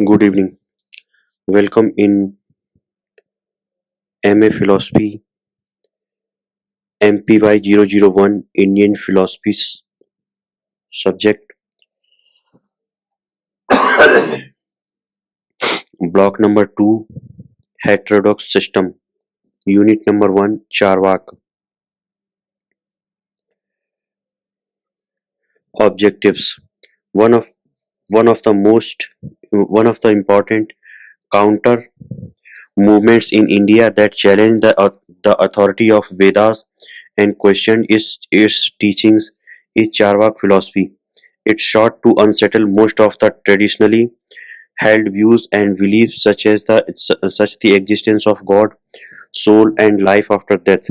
Good evening. Welcome in MA Philosophy MPY 001 Indian Philosophy subject. Block number 2 Heterodox system. Unit number 1 Charvaka. Objectives. One of one of the most one of the important counter movements in India that challenged the authority of Vedas and questioned its teachings is Charvak philosophy. It sought to unsettle most of the traditionally held views and beliefs such the existence of God, soul, and life after death.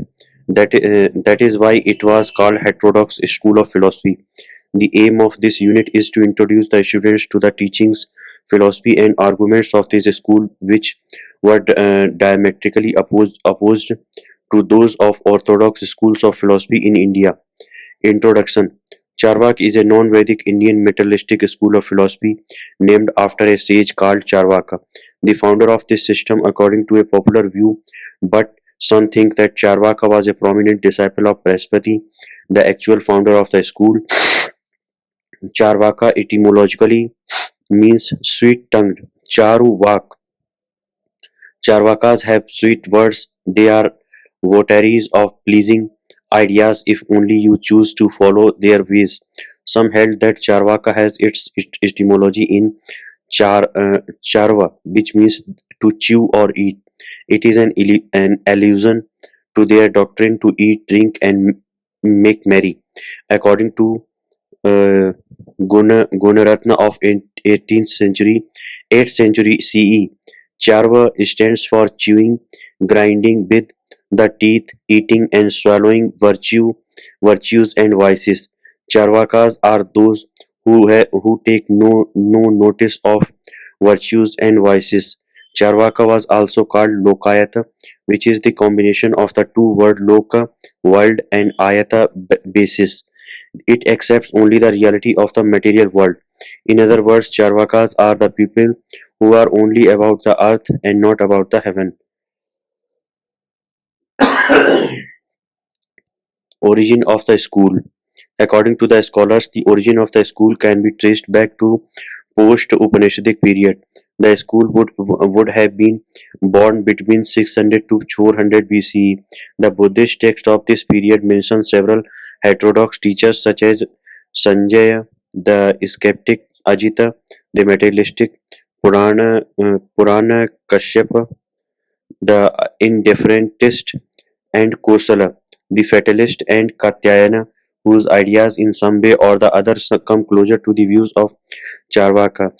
That is why it was called Heterodox School of Philosophy. The aim of this unit is to introduce the students to the teachings, philosophy, and arguments of this school, which were diametrically opposed to those of orthodox schools of philosophy in India. Introduction. Charvak is a non-Vedic Indian materialistic school of philosophy named after a sage called Charvaka, the founder of this system according to a popular view, but some think that Charvaka was a prominent disciple of Brihaspati, the actual founder of the school. Charvaka etymologically means sweet-tongued. Charuvak. Charvakas have sweet words. They are votaries of pleasing ideas if only you choose to follow their ways. Some held that Charvaka has its etymology in charva, which means to chew or eat. It is an allusion to their doctrine to eat, drink, and make merry. According to uh, Gunaratna of 8th century CE, Charva stands for chewing, grinding with the teeth, eating and swallowing virtues and vices. Charvakas are those who take no notice of virtues and vices. Charvaka was also called Lokayata, which is the combination of the two words Loka, world, and Ayata, basis. It accepts only the reality of the material world. In other words, Charvakas are the people who are only about the earth and not about the heaven. Origin of the school. According to the scholars, the origin of the school can be traced back to post-Upanishadic period. The school would have been born between 600 to 400 BCE. The Buddhist text of this period mentions several heterodox teachers such as Sanjaya, the skeptic, Ajita, the materialistic, Purana Kashyapa, the indifferentist, and Kosala, the fatalist, and Katyayana, whose ideas in some way or the other come closer to the views of Charvaka.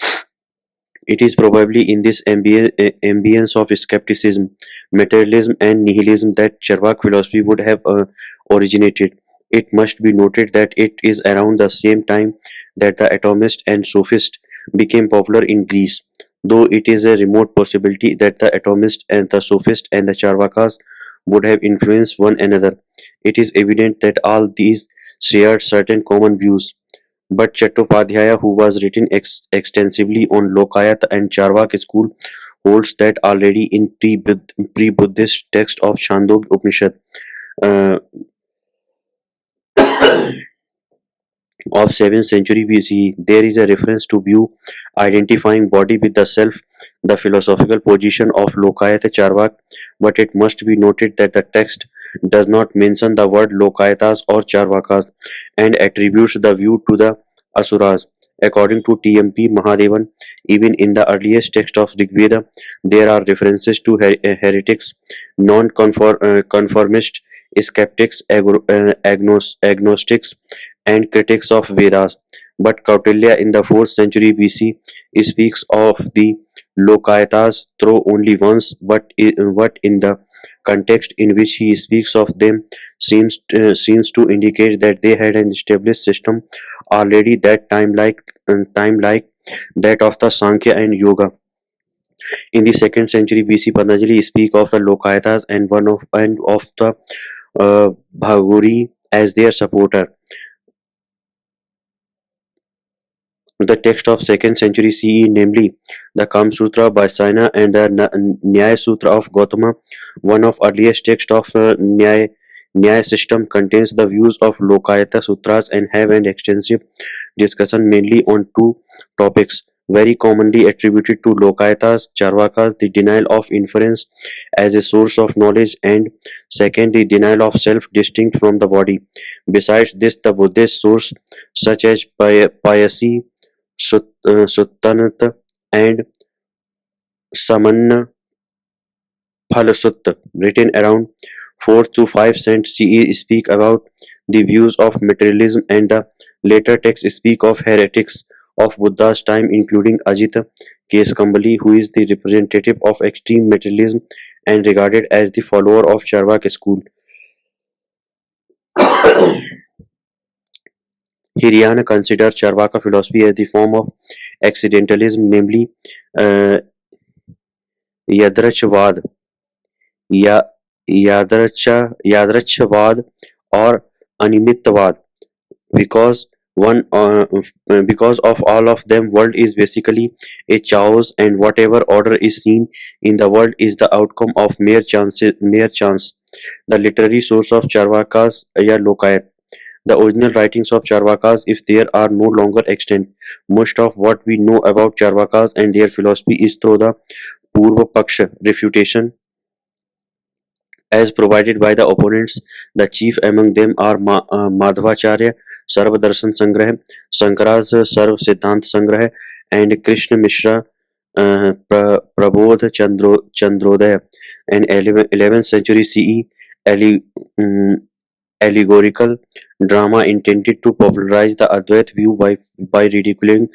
It is probably in this ambience of skepticism, materialism, and nihilism that Charvak philosophy would have originated. It must be noted that it is around the same time that the atomist and sophist became popular in Greece, though it is a remote possibility that the atomist and the sophist and the Charvakas would have influenced one another. It is evident that all these shared certain common views, but Chattopadhyaya, who was written extensively on Lokayat and Charvak school, holds that already in pre-Buddhist text of Chandogya Upanishad uh, of 7th century BCE, there is a reference to view identifying body with the self, the philosophical position of Lokayat Charvak, but it must be noted that the text does not mention the word Lokayatas or Charvakas and attributes the view to the Asuras. According to TMP Mahadevan, even in the earliest text of Rigveda, there are references to heretics, non-conformist, skeptics, agnostics, and critics of Vedas. But Kautilya in the 4th century BC speaks of the Lokayatas through only once, but in the context in which he speaks of them seems to indicate that they had an established system already time like that of the Sankhya and Yoga. In the 2nd century BC, Patanjali speak of the Lokayatas and of the Bhaguri as their supporter. The text of 2nd century CE, namely the Kam Sutra by Saina and the Nyaya Sutra of Gautama, one of earliest texts of Nyaya system, contains the views of Lokayata Sutras and have an extensive discussion mainly on two topics very commonly attributed to Lokayatas, Charvakas, the denial of inference as a source of knowledge, and second, the denial of self distinct from the body. Besides this, the Buddhist source such as Payasi, Suttanat, and Samanna Phalasutta, written around 4th to 5th century CE, speak about the views of materialism, and the later texts speak of heretics of Buddha's time, including Ajita Keshkambali, who is the representative of extreme materialism and regarded as the follower of Charvaka school. Hiriana considers Charvaka philosophy as the form of accidentalism, namely uh, Yadrachvad, या यादृच्छवाद or animitvad, because one because of all of them world is basically a chaos, and whatever order is seen in the world is the outcome of mere chance. The literary source of Charvakas ya Lokayat, the original writings of Charvakas, if there are no longer extant. Most of what we know about Charvakas and their philosophy is through the Purva Paksha refutation as provided by the opponents. The chief among them are Madhvacharya Sarva Darshan Sangrah, Shankara's Sarva Siddhant Sangrah, and Krishna Mishra Prabodh Chandrodaya, an 11th century CE alle- mm, allegorical drama intended to popularize the Advait view by ridiculing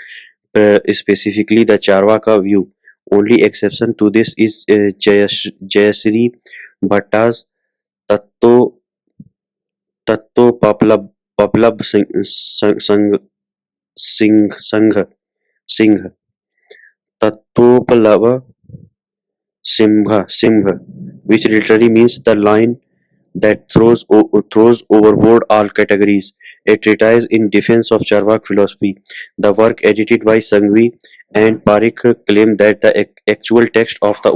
specifically the Charvaka view. Only exception to this is Jayasri Bhatta's तत्व तत्वोपलब्ध संघ Singh Singh तत्वोपलब्ध Singh, which literally means the line that throws overboard all categories. A treatise in defense of Charvak philosophy. The work, edited by Sanghvi and Parikh, claim that the actual text of the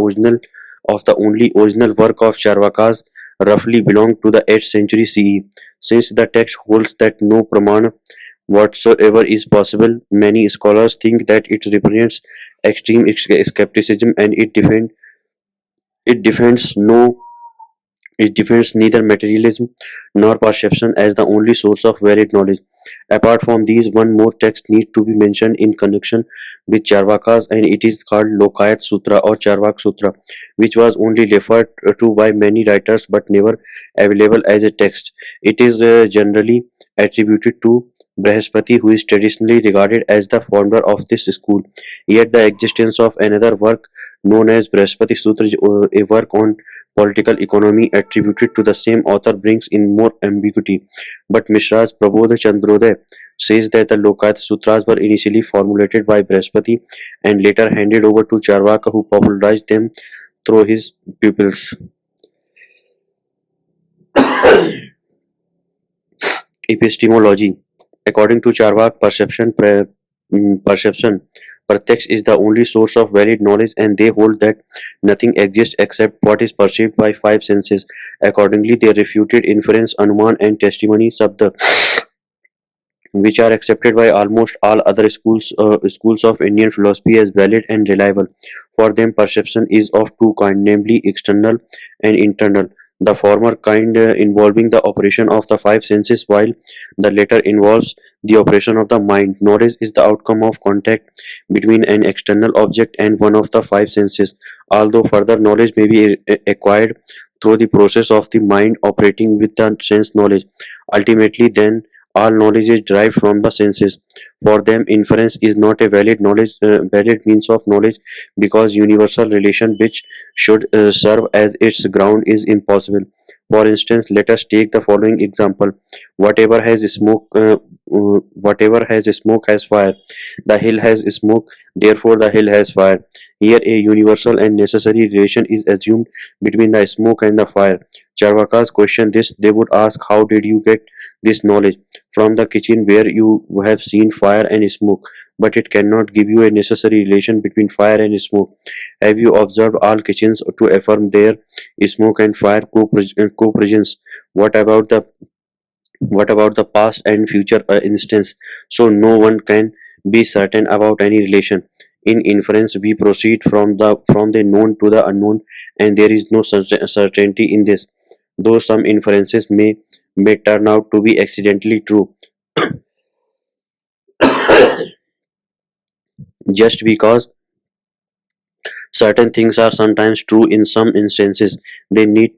only original work of Charvakas roughly belonged to the 8th century CE. Since the text holds that no praman whatsoever is possible, many scholars think that it represents extreme skepticism, and it defends no it defends neither materialism nor perception as the only source of valid knowledge. Apart from these, one more text needs to be mentioned in connection with Charvakas, and it is called Lokayat Sutra or Charvak Sutra, which was only referred to by many writers but never available as a text. It is generally attributed to Brahaspati, who is traditionally regarded as the founder of this school. Yet the existence of another work known as Brahaspati Sutra, a work on political economy attributed to the same author, brings in more ambiguity. But Mishra's Prabodh Chandrodaya says that the Lokayat Sutras were initially formulated by Brahaspati and later handed over to Charvaka, who popularized them through his pupils. Epistemology. According to Charvak, perception Pratyaks is the only source of valid knowledge, and they hold that nothing exists except what is perceived by five senses. Accordingly, they refuted inference, anuman, and testimony, sabda, which are accepted by almost all other schools of Indian philosophy as valid and reliable. For them, perception is of two kinds, namely external and internal. The former kind involving the operation of the five senses, while the latter involves the operation of the mind. Knowledge is the outcome of contact between an external object and one of the five senses. Although further knowledge may be acquired through the process of the mind operating with the sense knowledge, ultimately, then all knowledge is derived from the senses. For them, inference is not a valid means of knowledge, because universal relation which should serve as its ground is impossible. For instance, let us take the following example: whatever has smoke, whatever has smoke has fire. The hill has smoke, therefore the hill has fire. Here, a universal and necessary relation is assumed between the smoke and the fire. Charvakas question this. They would ask, how did you get this knowledge? from the kitchen where you have seen fire and smoke, but it cannot give you a necessary relation between fire and smoke. Have you observed all kitchens to affirm their smoke and fire co-presence? What about the past and future instance? So no one can be certain about any relation. In inference, we proceed from the known to the unknown, and there is no certainty in this. Though some inferences may turn out to be accidentally true, just because certain things are sometimes true in some instances, they need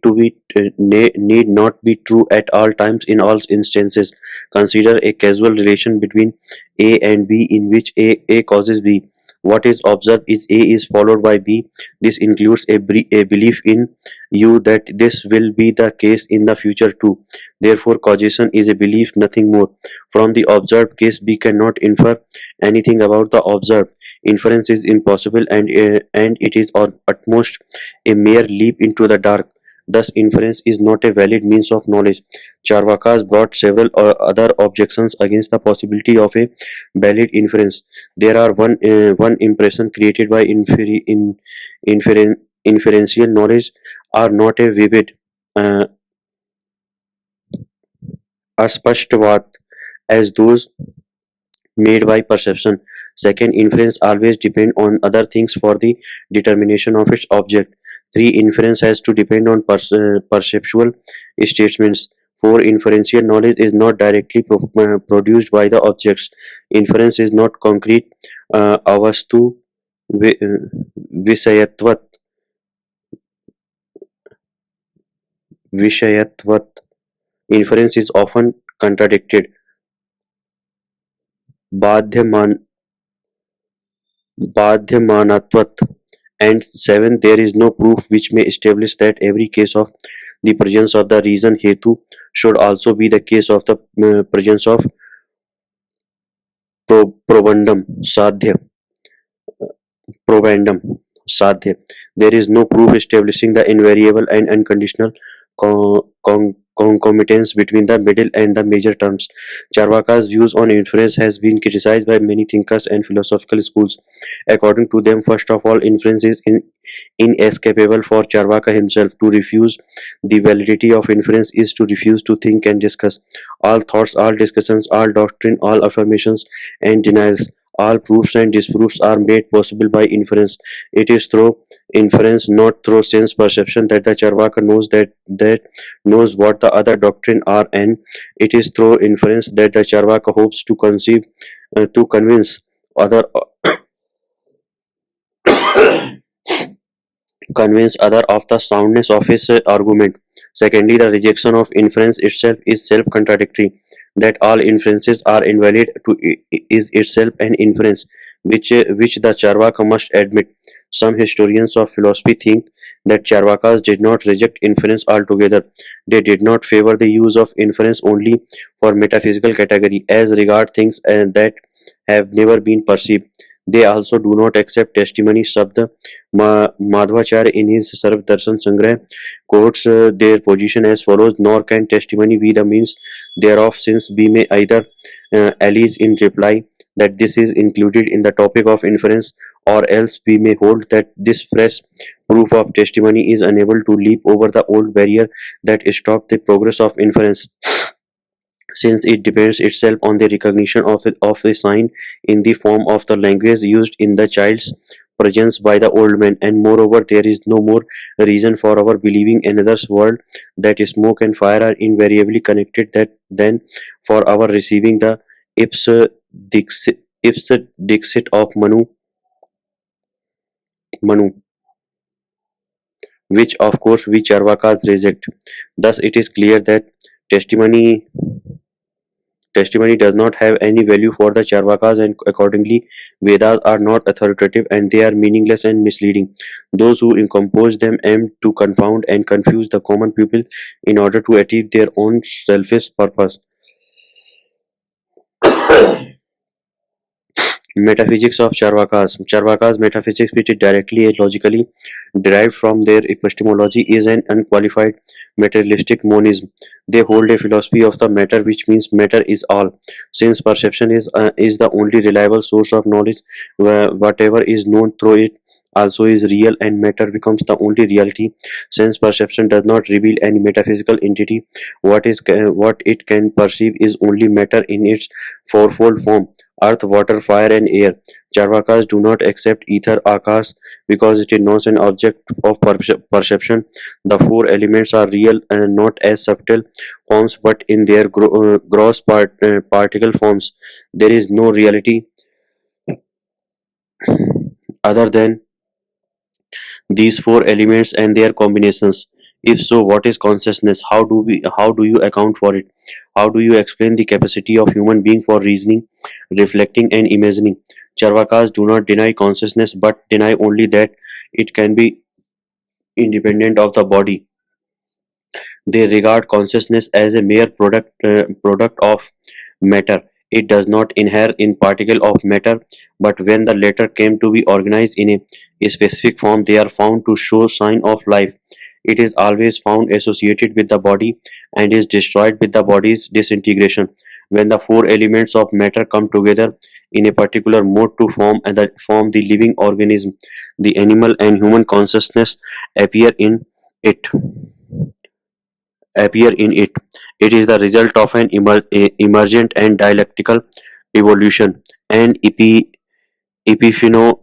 not be true at all times in all instances. Consider a causal relation between A and B in which A causes B. What is observed is A is followed by B. This includes a belief in you that this will be the case in the future too. Therefore, causation is a belief, nothing more. From the observed case, B cannot infer anything about the observed. Inference is impossible, and it is at most a mere leap into the dark. Thus, inference is not a valid means of knowledge. Charvakas brought several other objections against the possibility of a valid inference. There are one impression created by inferential knowledge are not a vivid, uh, aspashtavad as those made by perception. Second, inference always depend on other things for the determination of its object. Three, inference has to depend on perceptual statements. Four, inferential knowledge is not directly produced by the objects. Inference is not concrete. Avastu vi- uh, visayatvat vishayatvat. Inference is often contradicted. बाध्यमान बाध्यमानत्वत्. And seven, there is no proof which may establish that every case of the presence of the reason hetu should also be the case of the presence of probandum sadhya. Probandum sadhya. There is no proof establishing the invariable and unconditional concomitance between the middle and the major terms. Charvaka's views on inference has been criticized by many thinkers and philosophical schools. According to them, first of all, inference is inescapable for Charvaka himself. To refuse the validity of inference is to refuse to think and discuss. All thoughts, all discussions, all doctrine, all affirmations and denials, all proofs and disproofs are made possible by inference. It is through inference, not through sense perception, that the Charvaka knows knows what the other doctrine are, and it is through inference that the Charvaka hopes to convince other other of the soundness of his argument. Secondly, the rejection of inference itself is self-contradictory. That all inferences are invalid is itself an inference, which the Charvaka must admit. Some historians of philosophy think that Charvakas did not reject inference altogether. They did not favor the use of inference only for metaphysical category as regard things that have never been perceived. They also do not accept testimony. Shabda Madhvacharya in his Sarv Darshan Sangrah quotes their position as follows: nor can testimony be the means thereof, since we may either allege in reply that this is included in the topic of inference, or else we may hold that this fresh proof of testimony is unable to leap over the old barrier that stopped the progress of inference, since it depends itself on the recognition of a sign in the form of the language used in the child's presence by the old man. And moreover, there is no more reason for our believing another's world that smoke and fire are invariably connected than for our receiving the ipse dixit of Manu, which of course we Charvakas reject. Thus, it is clear that testimony testimony does not have any value for the Charvakas, and accordingly, Vedas are not authoritative and they are meaningless and misleading. Those who compose them aim to confound and confuse the common people in order to achieve their own selfish purpose. Metaphysics of Charvakas. Charvakas' metaphysics, which is directly and logically derived from their epistemology, is an unqualified materialistic monism. They hold a philosophy of the matter, which means matter is all. Since perception is the only reliable source of knowledge, whatever is known through it also is real, and matter becomes the only reality. Since perception does not reveal any metaphysical entity, what it can perceive is only matter in its fourfold form: earth, water, fire, and air. Charvakas do not accept ether, Akash, because it is not an object of perception. The four elements are real and not as subtle forms, but in their gross particle forms. There is no reality other than these four elements and their combinations. If so, what is consciousness? How do you account for it? How do you explain the capacity of human being for reasoning, reflecting, and imagining? Charvakas do not deny consciousness but deny only that it can be independent of the body. They regard consciousness as a mere product of matter. It does not inhere in particle of matter, but when the latter came to be organized in a specific form, they are found to show sign of life. It is always found associated with the body and is destroyed with the body's disintegration. When the four elements of matter come together in a particular mode to form the living organism, the animal and human consciousness appear in it appear in it. It is the result of an emergent and dialectical evolution, an epipheno,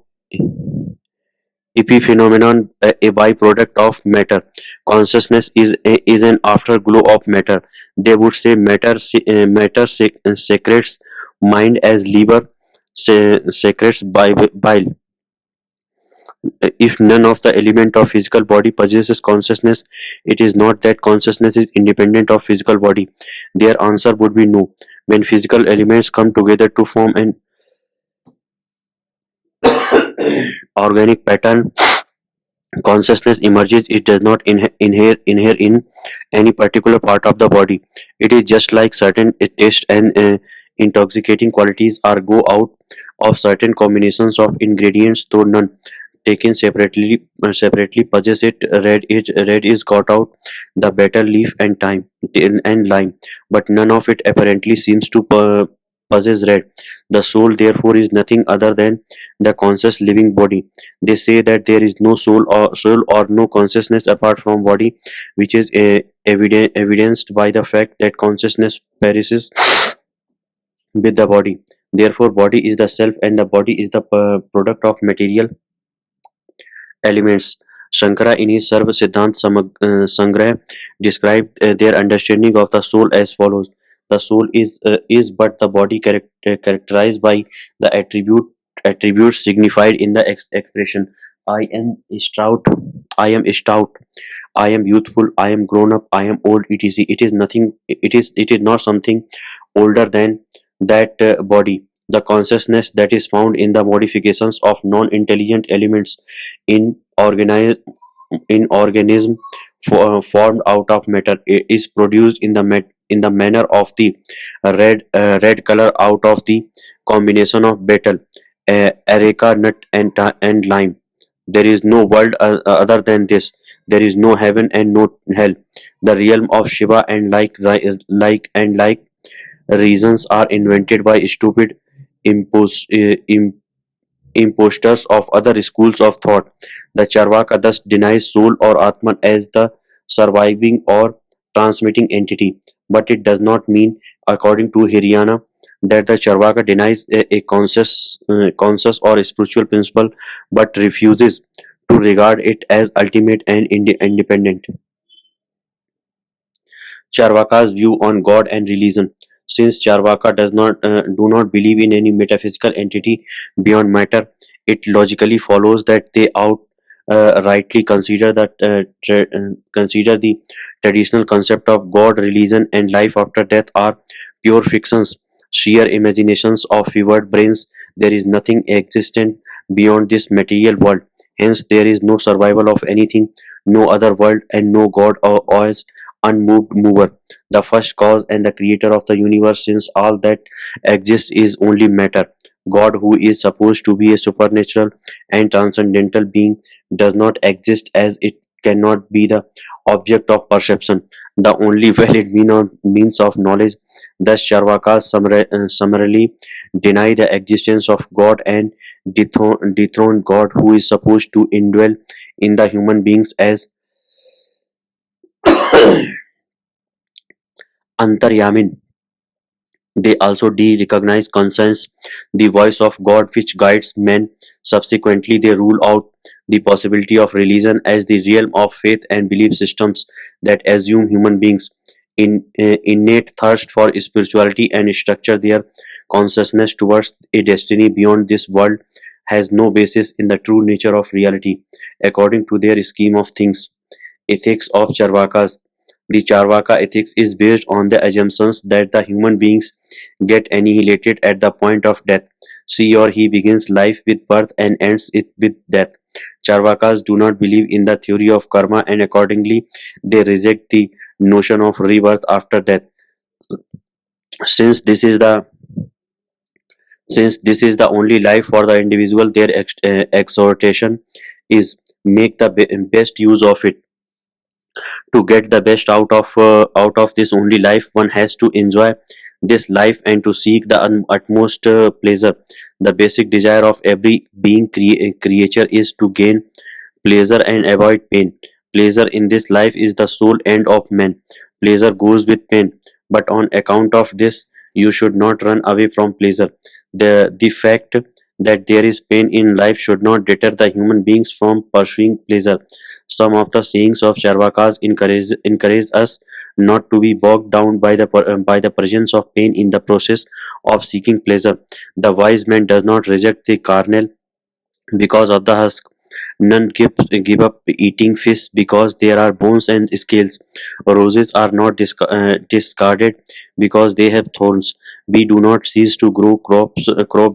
epiphenomenon, a byproduct of matter. Consciousness is an afterglow of matter. They would say matter secretes mind as liver secretes bile. If none of the element of physical body possesses consciousness, it is not that consciousness is independent of physical body. Their answer would be no. When physical elements come together to form an organic pattern, consciousness emerges. It does not inhere in any particular part of the body. It is just like certain taste and intoxicating qualities are go out of certain combinations of ingredients, though none taken separately possess it. Red is got out the better leaf and thyme and lime, but none of it apparently seems to possess red. The soul therefore is nothing other than the conscious living body. They say that there is no soul or no consciousness apart from body, which is evidenced by the fact that consciousness perishes with the body. Therefore body is the self and the body is the product of material elements. Shankara in his Sarva Siddhant Sangrah described their understanding of the soul as follows. The soul is but the body characterized by the attributes signified in the expression I am stout, I am stout, I am youthful, I am grown up, I am old, etc. It is nothing. It is not something older than that body. The consciousness that is found in the modifications of non-intelligent elements in organize in organism formed out of matter is produced in the manner of the red color out of the combination of betel, areca nut, and lime. There is no world other than this. There is no heaven and no hell. The realm of Shiva and like reasons are invented by stupid impos- uh, im- imposters of other schools of thought. The Charvaka thus denies soul or Atman as the surviving or transmitting entity, but it does not mean, according to Hiryana, that the Charvaka denies a conscious or spiritual principle, but refuses to regard it as ultimate and independent. Charvaka's view on God and religion. Since Charvaka do not believe in any metaphysical entity beyond matter, it logically follows that they rightly consider the traditional concept of God, religion, and life after death are pure fictions, sheer imaginations of fevered brains. There is nothing existent beyond this material world. Hence, there is no survival of anything, no other world, and no God or as unmoved mover, the first cause and the creator of the universe, since all that exists is only matter. God, who is supposed to be a supernatural and transcendental being, does not exist as it cannot be the object of perception, the only valid means of knowledge. Thus, Charvakas summarily deny the existence of God and dethrone God, who is supposed to indwell in the human beings as Antaryamin. They also de-recognize conscience, the voice of God which guides men. Subsequently, they rule out the possibility of religion as the realm of faith and belief systems that assume human beings innate thirst for spirituality and structure their consciousness towards a destiny beyond this world has no basis in the true nature of reality according to their scheme of things. Ethics of Charvakas. The Charvaka ethics is based on the assumptions that the human beings get annihilated at the point of death. She or he begins life with birth and ends it with death. Charvakas do not believe in the theory of karma and accordingly they reject the notion of rebirth after death. Since this is the since this is the only life for the individual, their exhortation is make the best use of it. To get the best out of this only life, one has to enjoy this life and to seek the utmost pleasure. The basic desire of every being creature is to gain pleasure and avoid pain. Pleasure in this life is the sole end of man. Pleasure goes with pain, but on account of this, you should not run away from pleasure. The fact that there is pain in life should not deter the human beings from pursuing pleasure. Some of the sayings of Charvakas encourage us not to be bogged down by the presence of pain in the process of seeking pleasure. The wise man does not reject the carnal because of the husk. None give up eating fish because there are bones and scales. Roses are not discarded because they have thorns. We do not cease to grow crop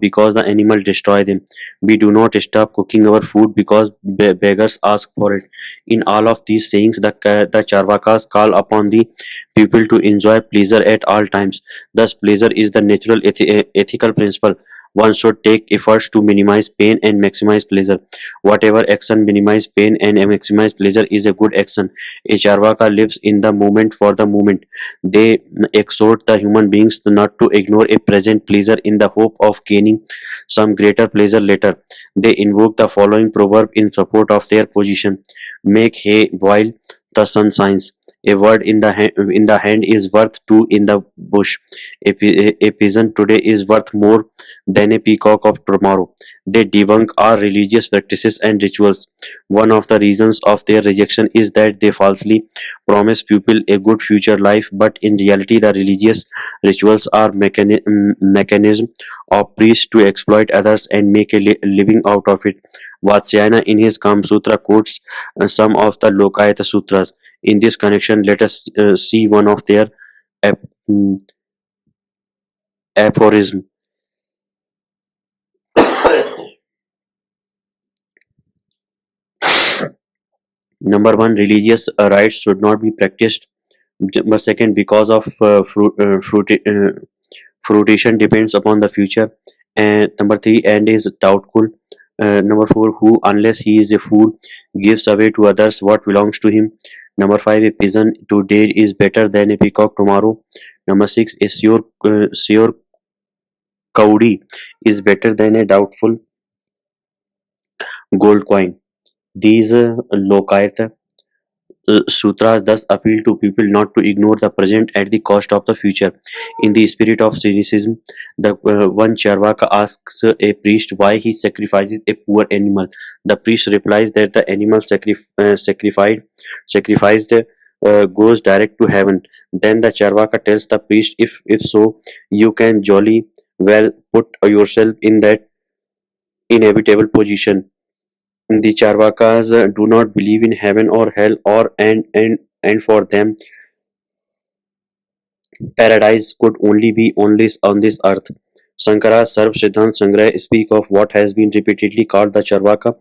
because the animal destroy them. We do not stop cooking our food because beggars ask for it. In all of these sayings, the Charvakas call upon the people to enjoy pleasure at all times. Thus, pleasure is the natural ethical principle. One should take efforts to minimize pain and maximize pleasure. Whatever action minimize pain and maximize pleasure is a good action. A Charvaka lives in the moment for the moment. They exhort the human beings not to ignore a present pleasure in the hope of gaining some greater pleasure later. They invoke the following proverb in support of their position: make hay while the sun shines. A word in the hand is worth two in the bush. A peasant today is worth more than a peacock of tomorrow. They debunk our religious practices and rituals. One of the reasons of their rejection is that they falsely promise people a good future life, but in reality, the religious rituals are mechanism of priests to exploit others and make a living out of it. Vatsyayana in his Kam Sutra quotes some of the Lokayata Sutras. In this connection, let us see one of their ap- mm, aphorism. Number one, religious rites should not be practiced. Number second, because of fruition depends upon the future. And number three, and is doubtful. Number four, who unless he is a fool gives away to others what belongs to him. Number five, a pigeon today is better than a peacock tomorrow. Number six, a sure cowdy is better than a doubtful gold coin. These lokayat sutras thus appeal to people not to ignore the present at the cost of the future. In the spirit of cynicism, the one Charvaka asks a priest why he sacrifices a poor animal. The priest replies that the animal sacrificed goes direct to heaven. Then the Charvaka tells the priest, if so, you can jolly well put yourself in that inevitable position. The Charvakas do not believe in heaven or hell or and for them paradise could only be only on this earth. Sankara's Sarv Siddhant Sangrah speak of what has been repeatedly called the Charvaka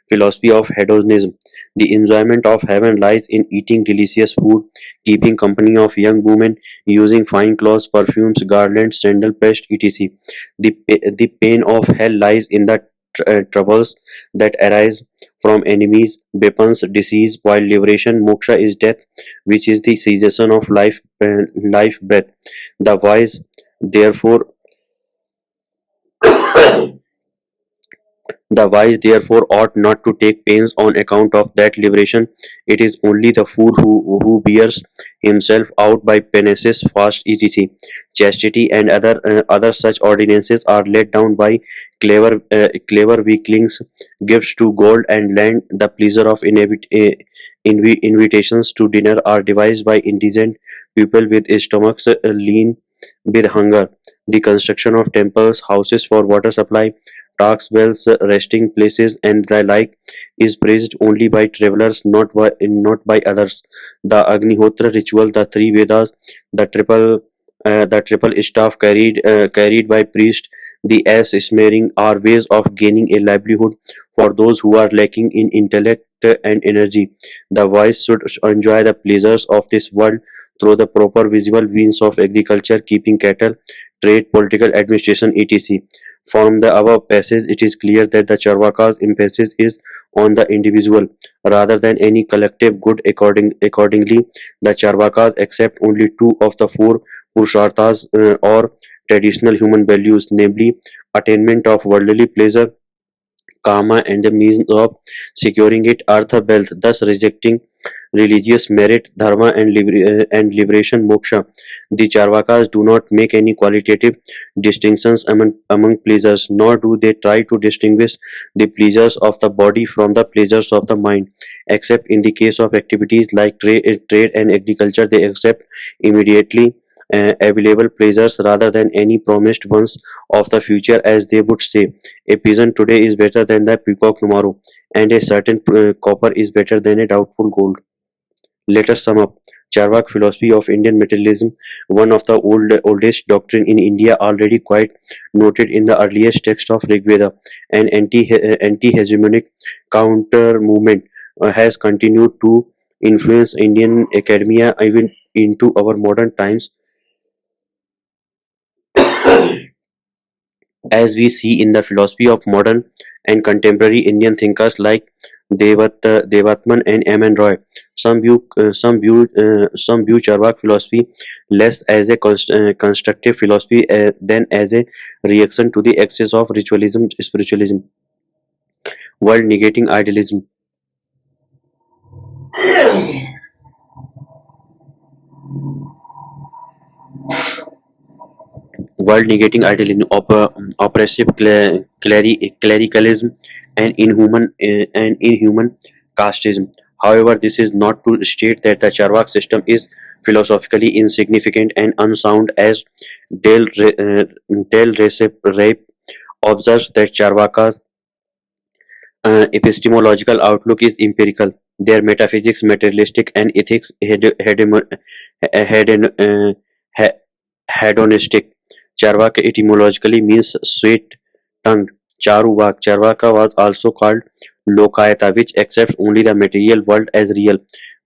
philosophy of hedonism. The enjoyment of heaven lies in eating delicious food, keeping company of young women, using fine clothes, perfumes, garlands, sandal paste, etc. The pain of hell lies in the troubles that arise from enemies, weapons, disease, while liberation, moksha, is death, which is the cessation of life breath. The wise, therefore, The wise therefore ought not to take pains on account of that liberation. It is only the fool who bears himself out by penances, fast, etc. Chastity and other such ordinances are laid down by clever weaklings. Gifts to gold and land, the pleasure of invitations to dinner are devised by indigent people with stomachs lean with hunger. The construction of temples, houses for water supply, tax wells, resting places, and the like is praised only by travelers, not by others. The Agnihotra ritual, the three Vedas, the triple staff carried by priest, the ass smearing are ways of gaining a livelihood for those who are lacking in intellect and energy. The wise should enjoy the pleasures of this world through the proper visible means of agriculture, keeping cattle, trade, political administration, etc. From the above passage, it is clear that the Charvaka's emphasis is on the individual rather than any collective good. Accordingly, the Charvakas accept only two of the four Purusharthas or traditional human values, namely attainment of worldly pleasure, karma, and the means of securing it, artha, wealth, thus rejecting religious merit, dharma, and liberation, moksha. The Charvakas do not make any qualitative distinctions among pleasures, nor do they try to distinguish the pleasures of the body from the pleasures of the mind, except in the case of activities like trade and agriculture. They accept immediately available pleasures rather than any promised ones of the future, as they would say, a peasant today is better than the peacock tomorrow, and a certain copper is better than a doubtful gold. Let us sum up. Charvak philosophy of Indian materialism, one of the oldest doctrine in India, already quite noted in the earliest text of Rigveda, an anti-hegemonic counter movement, has continued to influence Indian academia even into our modern times, as we see in the philosophy of modern and contemporary Indian thinkers like Devatman and M. N. Roy. Some view Charvak philosophy less as a constructive philosophy than as a reaction to the excess of ritualism, spiritualism, while negating idealism. While negating idealism, oppressive clericalism, and inhuman casteism. However, this is not to state that the Charvak system is philosophically insignificant and unsound, as Del Rape observes that Charvaka's epistemological outlook is empirical. Their metaphysics materialistic and ethics hedon, uh, he- hedonistic. Charvaka etymologically means sweet-tongued. Charvaka was also called Lokayata, which accepts only the material world as real.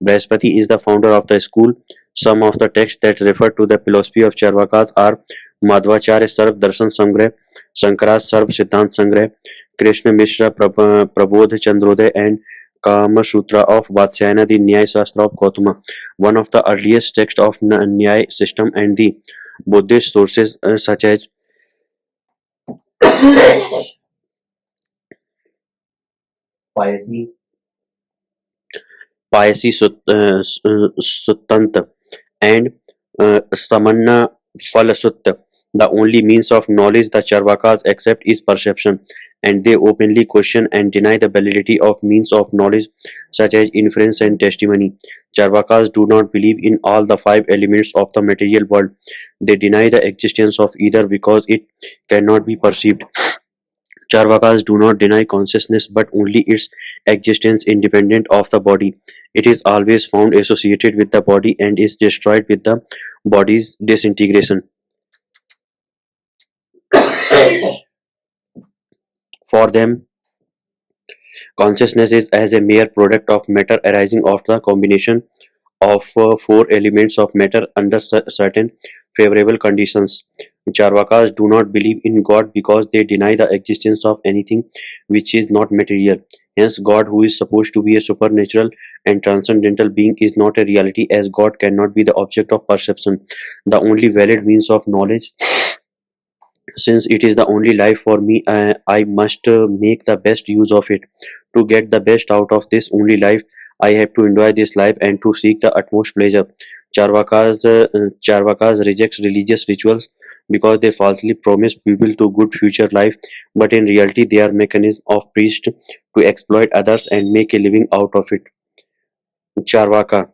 Brihaspati is the founder of the school. Some of the texts that refer to the philosophy of Charvakas are Madhvacharya Sarv Darshan Sangrah, Shankara's Sarv Siddhant Sangrah, Krishna Mishra Prabodh Chandrodaya, and Kama Sutra of Vatsyayana, the Nyaya Shastra of Gautama, one of the earliest texts of Nyaya system, and the Buddhist sources such as Payasi, Suttant and Samanna Phalasutta. The only means of knowledge the Charvakas accept is perception, and they openly question and deny the validity of means of knowledge such as inference and testimony. Charvakas do not believe in all the five elements of the material world. They deny the existence of either because it cannot be perceived. Charvakas do not deny consciousness but only its existence independent of the body. It is always found associated with the body and is destroyed with the body's disintegration. For them, consciousness is as a mere product of matter arising of the combination of four elements of matter under certain favorable conditions. Charvakas do not believe in God because they deny the existence of anything which is not material. Hence, God, who is supposed to be a supernatural and transcendental being, is not a reality, as God cannot be the object of perception, the only valid means of knowledge. Since it is the only life for me, I must make the best use of it. To get the best out of this only life, I have to enjoy this life and to seek the utmost pleasure. Charvakas rejects religious rituals because they falsely promise people to good future life, but in reality they are mechanism of priests to exploit others and make a living out of it. Charvaka.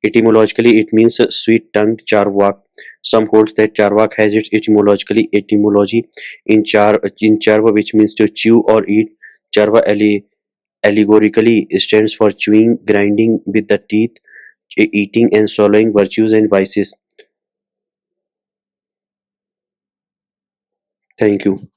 Etymologically, it means sweet-tongued charvak. Some holds that charvak has its etymology in charva, which means to chew or eat. Charva allegorically stands for chewing, grinding with the teeth, eating and swallowing virtues and vices. Thank you.